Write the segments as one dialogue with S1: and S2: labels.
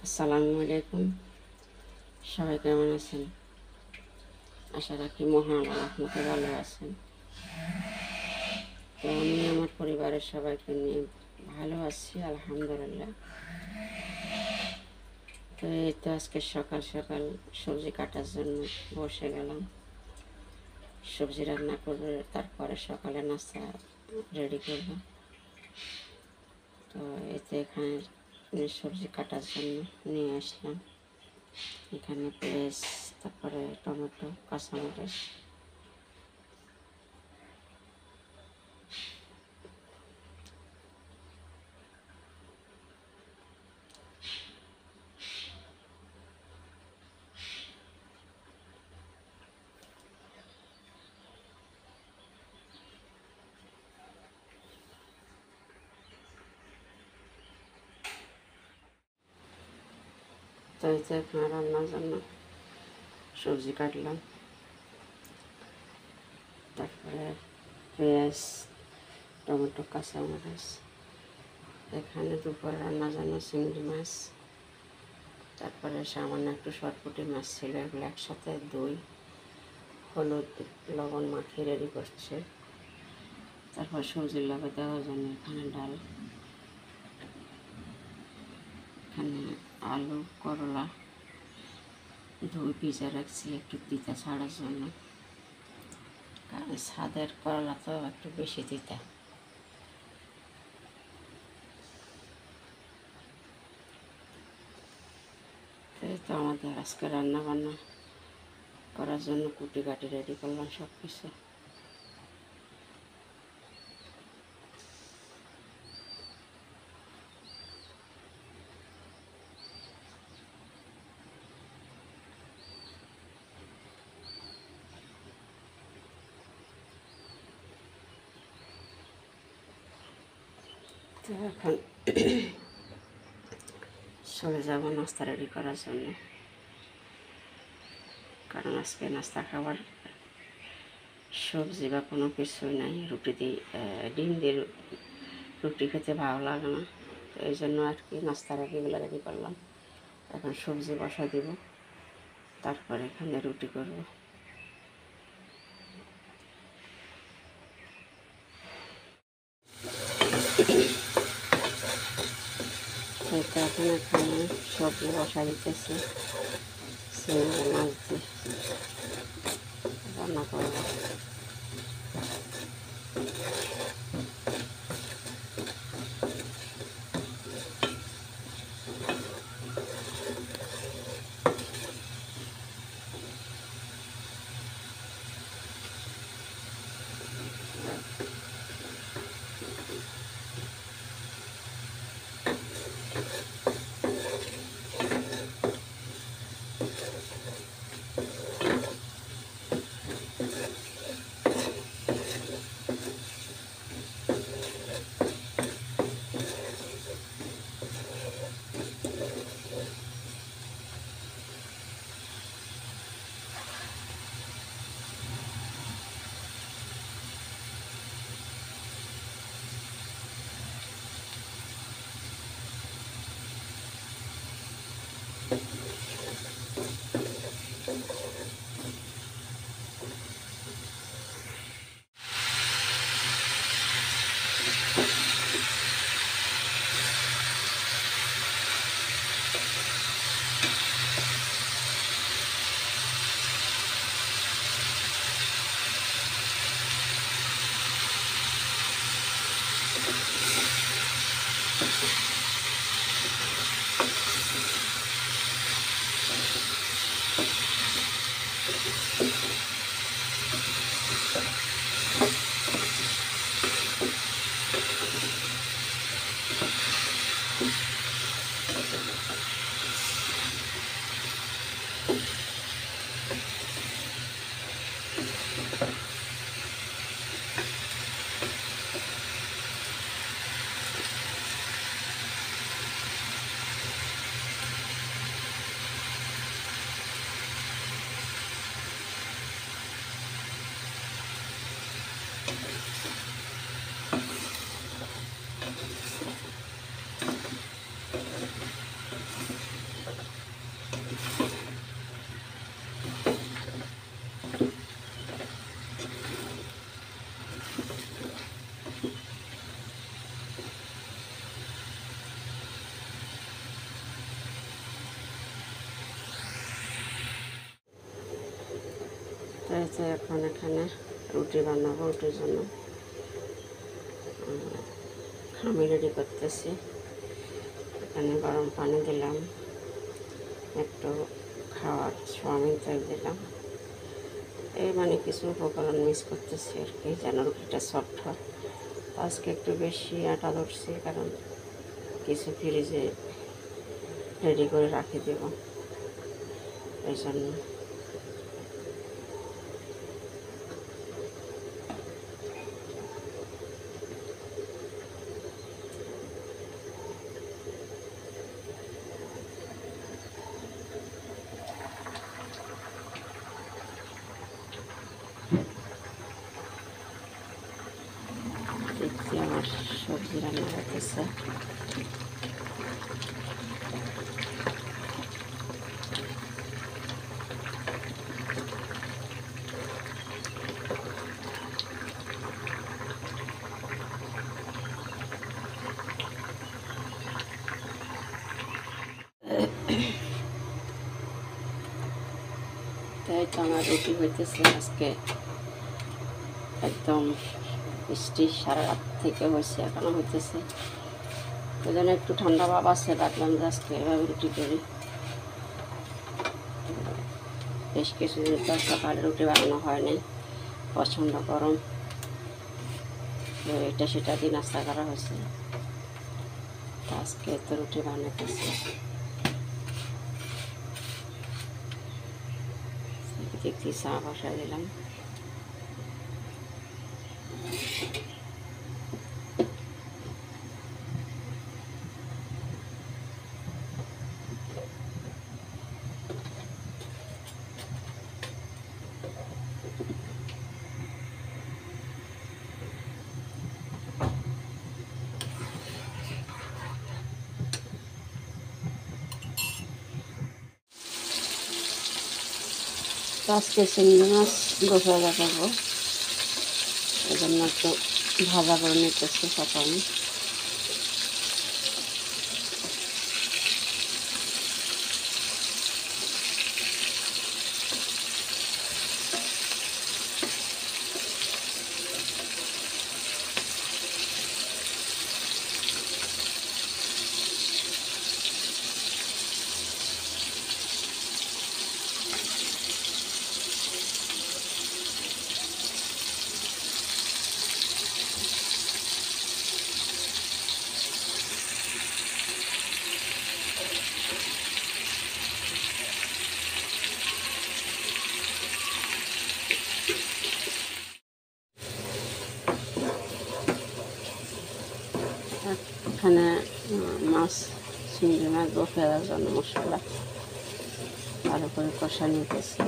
S1: আসসালামু আলাইকুম। সবাই কেমন আছেন? আশা রাখি মহান আল্লাহর রহমতে ভালো আছেন। তো আমি আমার পরিবারের সবাইকে নিয়ে ভালো আছি, আলহামদুলিল্লাহ। তো এই তো আজকে সকাল সকাল সবজি কাটার জন্য বসে গেলাম। সবজি রান্না করবে, তারপরে সকালে নাস্তা রেডি করব। তো এই তো এখানে সবজি কাটার জন্য নিয়ে আসলাম। এখানে পেঁয়াজ, তারপরে টমেটো, কাঁচামরিচ, তো এই তো এখানে রান্নার জন্য সবজি কাটলাম। তারপরে পেঁয়াজ, টমেটো, কাঁচামরিচ। এখানে দুপুরে রান্নার জন্য চিংড়ি মাছ, তারপরে সামান্য একটু সরপুঁটি মাছ ছিল, এগুলো একসাথে দই, হলুদ, লবণ মাখিয়ে রেডি করছে। তারপর সবজির লগে দেওয়ার জন্য এখানে ডাল, এখানে আলু, করলা, দই ভিজে রাখছি একটু তিতা ছাড়ার জন্য, কারণ স্বাদের করলা তো একটু বেশি তিতা। এই তো আমাদের আজকে রান্না বান্না করার জন্য কুটি কাটি রেডি করলাম সব কিছু। তো এখন চলে যাব নাস্তা রেডি করার জন্য, কারণ আজকে নাস্তা খাবার সবজি বা কোনো কিছুই নাই। রুটি দিয়ে ডিম দিয়ে রুটি খেতে ভালো লাগে না, তো এই জন্য আর কি নাস্তা এগুলো রেডি করলাম। এখন সবজি বসা দিব, তারপরে এখানে রুটি করব। তো এখন এখানে সবজি বসা দিতেছি, চিংড়ি মাছ দিয়ে রান্না করবো। এই যে এখন এখানে রুটি বানাবো, রুটির জন্য আমি রেডি করতেছি। এখানে গরম পানি দিলাম, একটু খাওয়ার চাউমিন তেল দিলাম, এই মানে কিছু উপকরণ মিক্স করতেছি আর কি, যেন রুটিটা সফট হয়। আজকে একটু বেশি আটা ধরছি, কারণ কিছু ফ্রিজে রেডি করে রাখি দেব, এই জন্য। দেখছি আমার সবজি রান্না হতেছে। তাই তো আমার রুটি হইতেছে আজকে একদম বৃষ্টি সারা রাত থেকে হয়েছে, এখনও হইতেছে। ওই জন্য একটু ঠান্ডা ভাব আছে, ভাবলাম যে আজকে এভাবে রুটি করি। বেশ কিছুদিন তো সকালে রুটি বানানো হয়নি, প্রচণ্ড গরম, এটা সেটা দিয়ে নাস্তা করা হয়েছে। আজকে তো রুটি বানাতেছি। দেখছি চা বসা দিলাম। আজকে চিংড়ি মাছ গোসা করবো, এই জন্য একটু ভাজা করে নিতেছি সকালে। এখানে মাছ, চিংড়ি মাছ ফেলার জন্য মশলা ভালো করে কষা নিতেছি।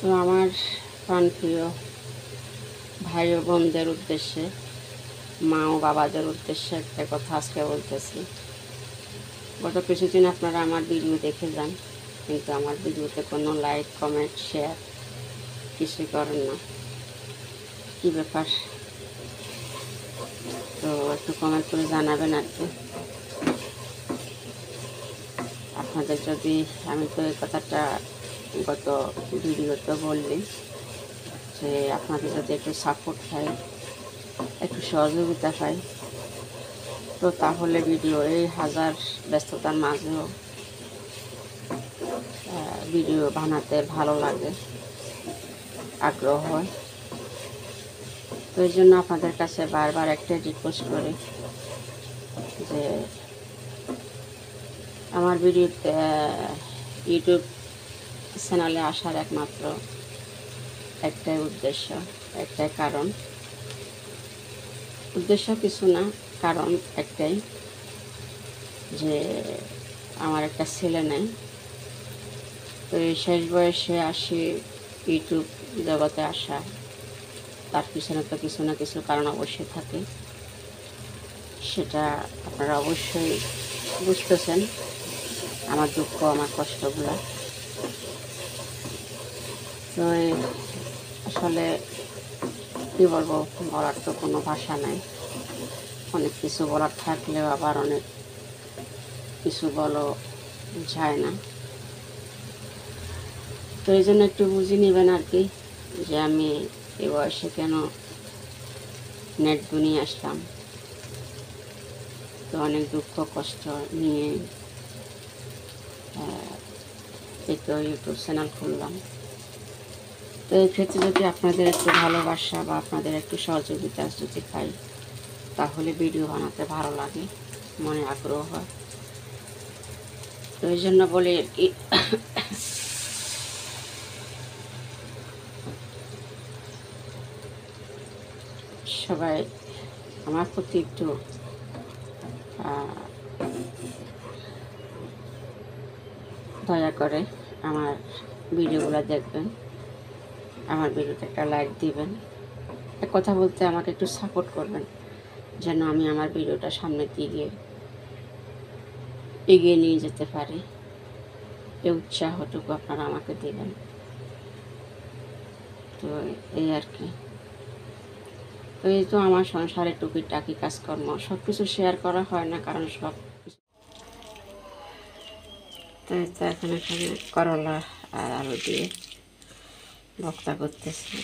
S1: তো আমার প্রাণপ্রিয় ভাই ও বোনদের উদ্দেশ্যে, মা ও বাবাদের উদ্দেশ্যে একটা কথা আজকে বলতেছি। গত কিছুদিন আপনারা আমার ভিডিও দেখে যান, কিন্তু আমার ভিডিওতে কোনো লাইক, কমেন্ট, শেয়ার কিছুই করেন না। কী ব্যাপার? তো একটু কমেন্ট করে জানাবেন আর কি। আপনাদের যদি, আমি তো এই কথাটা গত ভিডিওতে বললি যে আপনাদের যদি একটু সাপোর্ট পাই, একটু সহযোগিতা পাই, তো তাহলে ভিডিও এই হাজার ব্যস্ততার মাঝেও ভিডিও বানাতে ভালো লাগে, আগ্রহ হয়। তো এই জন্য আপনাদের কাছে বারবার একটা রিকোয়েস্ট করি যে আমার ভিডিওতে ইউটিউব চ্যানেলে আসার একমাত্র একটাই উদ্দেশ্য, একটাই কারণ, উদ্দেশ্য কিছু না, কারণ একটাই, যে আমার একটা ছেলে নেই। তো এই শেষ বয়সে ইউটিউব জগতে আসা, তার পিছনে তো কিছু না কিছু কারণ অবশ্যই থাকে, সেটা আপনারা অবশ্যই বুঝতেছেন আমার দুঃখ, আমার কষ্টগুলো। তো আসলে কী বলবো, বলার তো কোনো ভাষা নাই। অনেক কিছু বলার থাকলেও আবার অনেক কিছু বলো যায় না। তো এই জন্য একটু বুঝে নেবেন আর কি, যে আমি এই বয়সে কেন নেট দুনিয়ে আসলাম। তো অনেক দুঃখ কষ্ট নিয়ে এই তো ইউটিউব চ্যানেল খুললাম। তো এই ক্ষেত্রে যদি আপনাদের একটু ভালোবাসা বা আপনাদের একটু সহযোগিতা যদি পাই, তাহলে ভিডিও বানাতে ভালো লাগে, মনে আগ্রহ হয়। তো এই জন্য বলি আর কি, সবাই আমার প্রতি একটু দয়া করে আমার ভিডিওগুলো দেখবেন, আমার ভিডিওতে একটা লাইক দিবেন, এক কথা বলতে আমাকে একটু সাপোর্ট করবেন, যেন আমি আমার ভিডিওটা সামনের দিকে এগিয়ে নিয়ে যেতে পারি। এই উৎসাহটুকু আপনারা আমাকে দেবেন। তো এই আর কি। তো এই তো আমার সংসারে টুকিটাকি কাজকর্ম সব কিছু শেয়ার করা হয় না, কারণ সব তো এখানে করলা আর আলু দিয়ে ভর্তা করতেছি।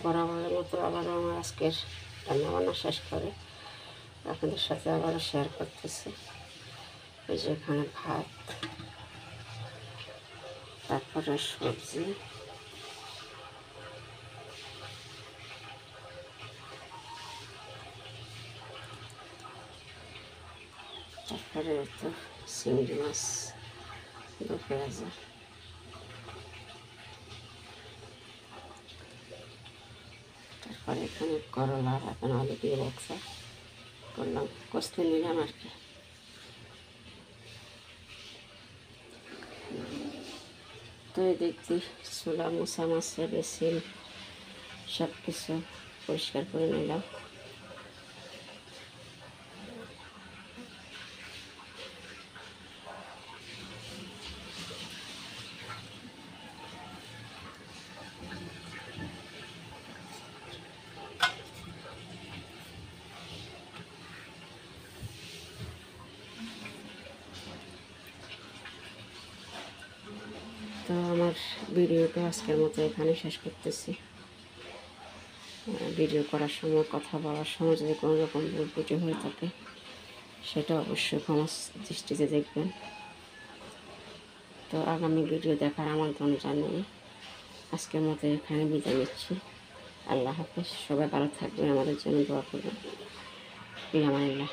S1: বরাবরের মতো আবারও আমার আজকের রান্নাবান্না শেষ করে আপনাদের সাথে আবারও শেয়ার করতেছি। এই যে এখানে ভাত, তারপরে সবজি, তারপরে তো চিংড়ি মাছ 2 পেঁয়াজা, তারপরে এখানে করলা আর এখন আলু দিয়ে রাখছে, করলাম কষতে নিলাম আর কি। তো এই দেখছি চুলা মোছা মাছে বেসিন সব কিছু পরিষ্কার করে নিলাম। তো আমার ভিডিওটা আজকের মতো এখানে শেষ করতেছি। ভিডিও করার সময়, কথা বলার সময় যদি কোনো রকম ভুল ত্রুটি হয়ে থাকে, সেটা অবশ্যই ক্ষমা দৃষ্টিতে দেখবেন। তো আগামী ভিডিও দেখার আমন্ত্রণ জানিয়ে আজকের মতো এখানে বিদায় নিচ্ছি। আল্লাহ হাফেজ। সবাই ভালো থাকবেন, আমাদের জন্য দোয়া করবেন। ফির আমানিল্লাহ।